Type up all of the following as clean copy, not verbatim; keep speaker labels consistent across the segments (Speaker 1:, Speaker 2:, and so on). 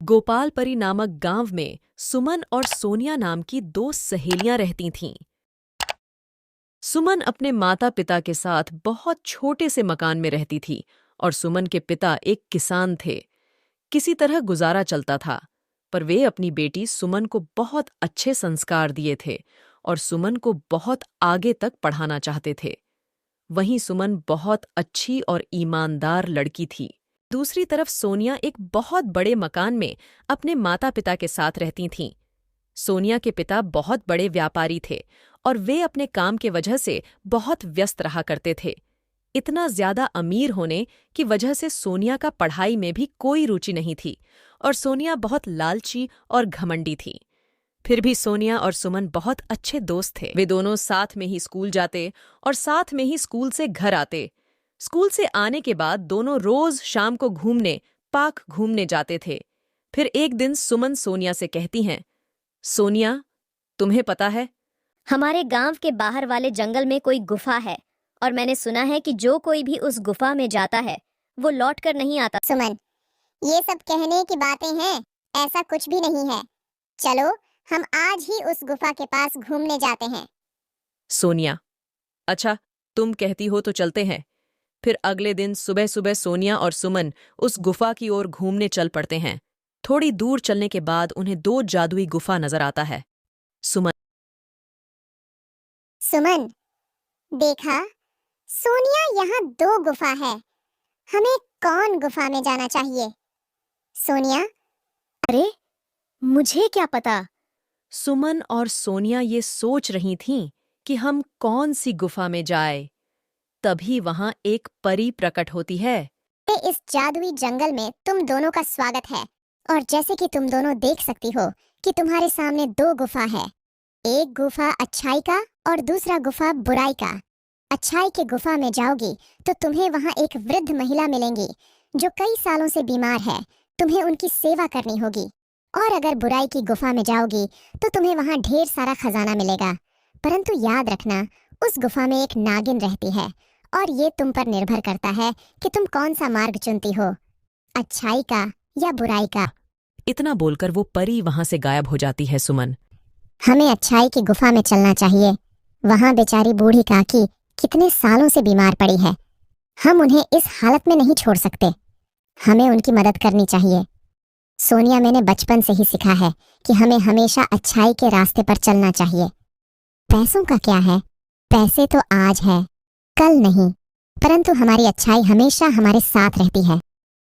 Speaker 1: गोपालपरी नामक गांव में सुमन और सोनिया नाम की दो सहेलियां रहती थीं। सुमन अपने माता पिता के साथ बहुत छोटे से मकान में रहती थी और सुमन के पिता एक किसान थे। किसी तरह गुजारा चलता था, पर वे अपनी बेटी सुमन को बहुत अच्छे संस्कार दिए थे और सुमन को बहुत आगे तक पढ़ाना चाहते थे। वहीं सुमन बहुत अच्छी और ईमानदार लड़की थी। दूसरी तरफ सोनिया एक बहुत बड़े मकान में अपने माता पिता के साथ रहती थीं। सोनिया के पिता बहुत बड़े व्यापारी थे और वे अपने काम के वजह से बहुत व्यस्त रहा करते थे। इतना ज्यादा अमीर होने की वजह से सोनिया का पढ़ाई में भी कोई रुचि नहीं थी और सोनिया बहुत लालची और घमंडी थी। फिर भी सोनिया और सुमन बहुत अच्छे दोस्त थे। वे दोनों साथ में ही स्कूल जाते और साथ में ही स्कूल से घर आते। स्कूल से आने के बाद दोनों रोज शाम को घूमने पार्क घूमने जाते थे। फिर एक दिन सुमन सोनिया से कहती हैं, सोनिया, तुम्हें पता है,
Speaker 2: हमारे गांव के बाहर वाले जंगल में कोई गुफा है और मैंने सुना है कि जो कोई भी उस गुफा में जाता है वो लौट कर नहीं आता।
Speaker 3: सुमन, ये सब कहने की बातें हैं, ऐसा कुछ भी नहीं है। चलो हम आज ही उस गुफा के पास घूमने जाते हैं।
Speaker 1: सोनिया, अच्छा तुम कहती हो तो चलते हैं। फिर अगले दिन सुबह सुबह सोनिया और सुमन उस गुफा की ओर घूमने चल पड़ते हैं। थोड़ी दूर चलने के बाद उन्हें दो जादुई गुफा नजर आता है। सुमन
Speaker 3: सुमन, देखा, सोनिया, यहाँ दो गुफा है। हमें कौन गुफा में जाना चाहिए? सोनिया,
Speaker 2: अरे मुझे क्या पता।
Speaker 1: सुमन और सोनिया ये सोच रही थीं कि हम कौन सी गुफा में जाए। तभी वहां एक परी प्रकट होती है।
Speaker 3: इस जादुई जंगल में तुम दोनों का स्वागत है और जैसे कि तुम दोनों देख सकती हो कि तुम्हारे सामने दो गुफा है। एक गुफा अच्छाई का और दूसरा गुफा बुराई का। अच्छाई के गुफा में जाओगी तो तुम्हें वहां एक वृद्ध महिला मिलेंगी जो कई सालों से बीमार है। तुम्हें उनकी सेवा करनी होगी। और अगर बुराई की गुफा में जाओगी तो तुम्हें वहां ढेर सारा खजाना मिलेगा। परंतु याद रखना, उस गुफा में एक नागिन रहती है और ये तुम पर निर्भर करता है कि तुम कौन सा मार्ग चुनती हो, अच्छाई का या बुराई का।
Speaker 1: इतना बोलकर वो परी वहां से गायब हो जाती है। सुमन,
Speaker 3: हमें अच्छाई की गुफा में चलना चाहिए। वहां बेचारी बूढ़ी काकी कितने सालों से बीमार पड़ी है। हम उन्हें इस हालत में नहीं छोड़ सकते। हमें उनकी मदद करनी चाहिए। सोनिया, मैंने बचपन से ही सीखा है कि हमें हमेशा अच्छाई के रास्ते पर चलना चाहिए। पैसों का क्या है? पैसे तो आज है, कल नहीं, परंतु हमारी अच्छाई हमेशा हमारे साथ रहती है।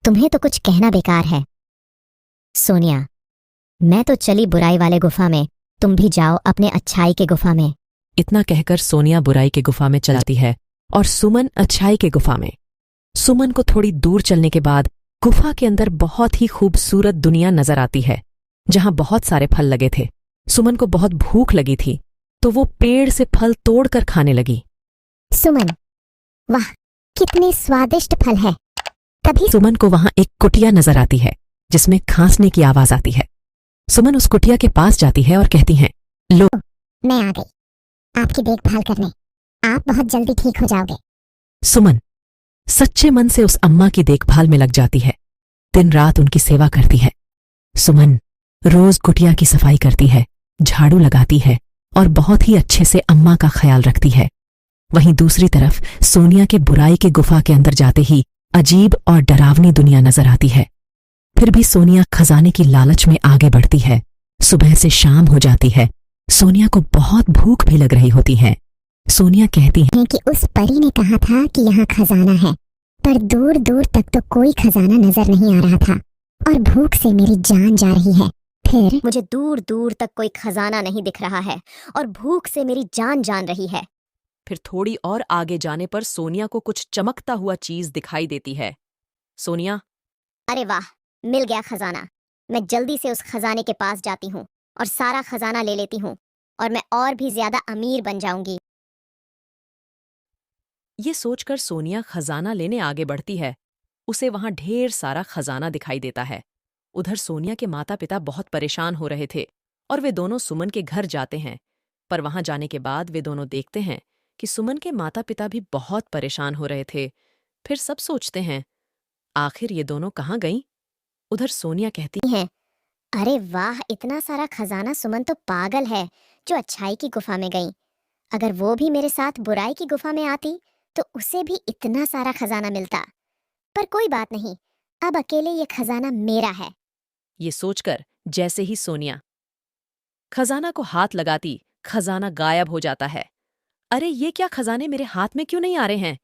Speaker 2: तुम्हें तो कुछ कहना बेकार है। सोनिया, मैं तो चली बुराई वाले गुफा में, तुम भी जाओ अपने अच्छाई के गुफा में।
Speaker 1: इतना कहकर सोनिया बुराई के गुफा में चलाती है और सुमन अच्छाई के गुफा में। सुमन को थोड़ी दूर चलने के बाद गुफा के अंदर बहुत ही खूबसूरत दुनिया नजर आती है, जहां बहुत सारे फल लगे थे। सुमन को बहुत भूख लगी थी तो वो पेड़ से फल तोड़कर खाने लगी।
Speaker 3: सुमन, वाह, कितने स्वादिष्ट फल है। तभी
Speaker 1: सुमन को वहां एक कुटिया नजर आती है जिसमें खांसने की आवाज आती है। सुमन उस कुटिया के पास जाती है और कहती है, लो,
Speaker 3: मैं आ गई आपकी देखभाल करने। आप बहुत जल्दी ठीक हो जाओगे।
Speaker 1: सुमन सच्चे मन से उस अम्मा की देखभाल में लग जाती है। दिन रात उनकी सेवा करती है। सुमन रोज कुटिया की सफाई करती है, झाड़ू लगाती है और बहुत ही अच्छे से अम्मा का ख्याल रखती है। वहीं दूसरी तरफ सोनिया के बुराई के गुफा के अंदर जाते ही अजीब और डरावनी दुनिया नजर आती है। फिर भी सोनिया खजाने की लालच में आगे बढ़ती है। सुबह से शाम हो जाती है। सोनिया को बहुत भूख भी लग रही होती है। सोनिया कहती है
Speaker 3: कि उस परी ने कहा था कि यहाँ खजाना है, पर दूर दूर तक तो कोई खजाना नजर नहीं आ रहा था और भूख से मेरी जान जा रही है। फिर
Speaker 2: मुझे दूर दूर तक कोई खजाना नहीं दिख रहा है और भूख से मेरी जान जान रही है।
Speaker 1: फिर थोड़ी और आगे जाने पर सोनिया को कुछ चमकता हुआ चीज दिखाई देती है। सोनिया,
Speaker 2: अरे वाह, मिल गया खजाना। मैं जल्दी से उस खजाने के पास जाती हूँ और सारा खजाना ले लेती हूँ और मैं और भी ज्यादा अमीर बन जाऊंगी।
Speaker 1: ये सोचकर सोनिया खजाना लेने आगे बढ़ती है। उसे वहां ढेर सारा खजाना दिखाई देता है। उधर सोनिया के माता पिता बहुत परेशान हो रहे थे और वे दोनों सुमन के घर जाते हैं। पर वहां जाने के बाद वे दोनों देखते हैं कि सुमन के माता पिता भी बहुत परेशान हो रहे थे। फिर सब सोचते हैं, आखिर ये दोनों कहाँ गईं? उधर सोनिया कहती
Speaker 2: हैं, अरे वाह, इतना सारा खजाना! सुमन तो पागल है जो अच्छाई की गुफा में गई। अगर वो भी मेरे साथ बुराई की गुफा में आती तो उसे भी इतना सारा खजाना मिलता। पर कोई बात नहीं, अब अकेले ये खजाना मेरा है।
Speaker 1: ये सोचकर जैसे ही सोनिया खजाना को हाथ लगाती, खजाना गायब हो जाता है। अरे ये क्या, खजाने मेरे हाथ में क्यों नहीं आ रहे हैं?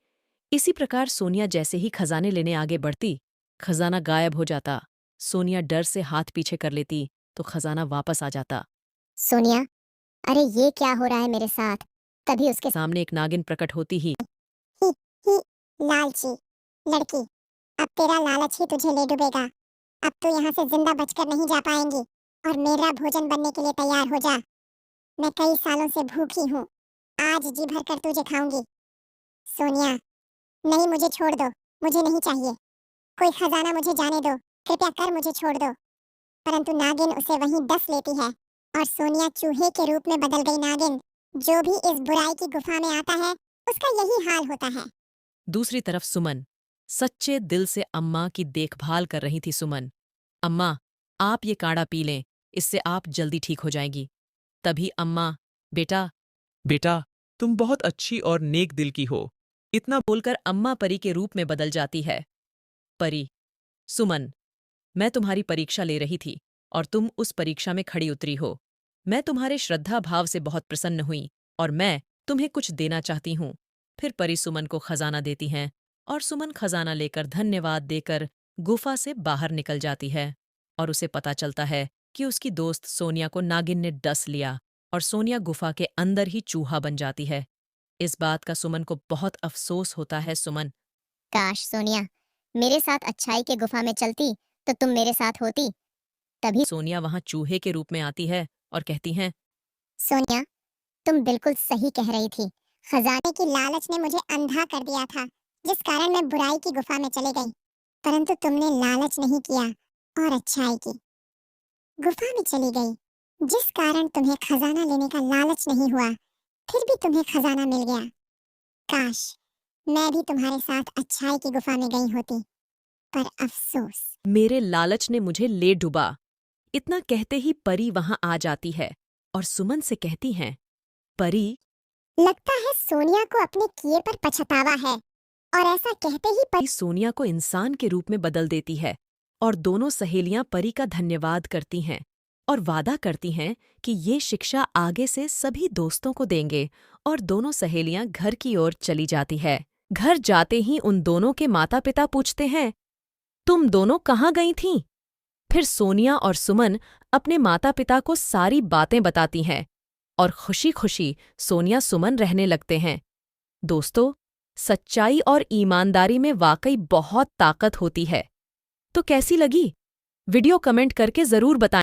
Speaker 1: इसी प्रकार सोनिया जैसे ही खजाने लेने आगे बढ़ती, खजाना गायब हो जाता। सोनिया डर से हाथ पीछे कर लेती तो खजाना वापस आ जाता।
Speaker 3: सोनिया, अरे ये क्या हो रहा है मेरे साथ? तभी उसके
Speaker 1: सामने एक नागिन प्रकट होती ही
Speaker 3: ही ही लालची लड़की, अब तेरा लालच ही तुझे ले डुबेगा। अब तू यहाँ से जिंदा बचकर नहीं जा पाएंगी और मेरा भोजन बनने के लिए तैयार हो जा। मैं कई सालों से भूखी हूँ, आज जी भर कर तुझे खाऊंगी। सोनिया, नहीं, मुझे छोड़ दो, मुझे नहीं चाहिए कोई खजाना, मुझे जाने दो, कृपया कर मुझे छोड़ दो। परंतु नागिन उसे वहीं डस लेती है और सोनिया चूहे के रूप में बदल गई। नागिन, जो भी इस बुराई की गुफा में आता है उसका यही हाल होता है।
Speaker 1: दूसरी तरफ सुमन सच्चे दिल से अम्मा की देखभाल कर रही थी। सुमन, अम्मा, आप ये काढ़ा पी लें, इससे आप जल्दी ठीक हो जाएंगी। तभी अम्मा, बेटा
Speaker 4: बेटा, तुम बहुत अच्छी और नेक दिल की हो।
Speaker 1: इतना बोलकर अम्मा परी के रूप में बदल जाती है। परी, सुमन, मैं तुम्हारी परीक्षा ले रही थी और तुम उस परीक्षा में खड़ी उतरी हो। मैं तुम्हारे श्रद्धा भाव से बहुत प्रसन्न हुई और मैं तुम्हें कुछ देना चाहती हूँ। फिर परी सुमन को खजाना देती हैं और सुमन खजाना लेकर धन्यवाद देकर गुफा से बाहर निकल जाती है और उसे पता चलता है कि उसकी दोस्त सोनिया को नागिन ने डस लिया और सोनिया गुफा के अंदर ही चूहा बन जाती है। इस बात का सुमन को बहुत अफसोस होता है। सुमन,
Speaker 2: काश सोनिया मेरे साथ अच्छाई के गुफा में चलती तो तुम मेरे साथ होती। तभी
Speaker 1: सोनिया वहां चूहे के रूप में आती है और कहती हैं,
Speaker 3: सोनिया, तुम बिल्कुल सही कह रही थी। खजाने की लालच ने मुझे अंधा कर दिया था, जिस कारण मैं बुराई की गुफा में चली गई। परंतु तुमने लालच नहीं किया और अच्छाई की गुफा में चली गई, जिस कारण तुम्हें खजाना लेने का लालच नहीं हुआ। फिर भी तुम्हें खजाना मिल गया। काश मैं भी तुम्हारे साथ अच्छाई की गुफा में गई होती, पर अफसोस।
Speaker 1: मेरे लालच ने मुझे ले डुबा। इतना कहते ही परी वहां आ जाती है और सुमन से कहती हैं, परी,
Speaker 3: लगता है सोनिया को अपने किए पर पछतावा है। और ऐसा कहते ही
Speaker 1: परी सोनिया को इंसान के रूप में बदल देती है और दोनों सहेलियां परी का धन्यवाद करती हैं और वादा करती हैं कि ये शिक्षा आगे से सभी दोस्तों को देंगे और दोनों सहेलियां घर की ओर चली जाती है। घर जाते ही उन दोनों के माता पिता पूछते हैं, तुम दोनों कहाँ गई थीं? फिर सोनिया और सुमन अपने माता पिता को सारी बातें बताती हैं और खुशी खुशी सोनिया सुमन रहने लगते हैं। दोस्तों, सच्चाई और ईमानदारी में वाकई बहुत ताकत होती है। तो कैसी लगी? वीडियो कमेंट करके जरूर बताएं।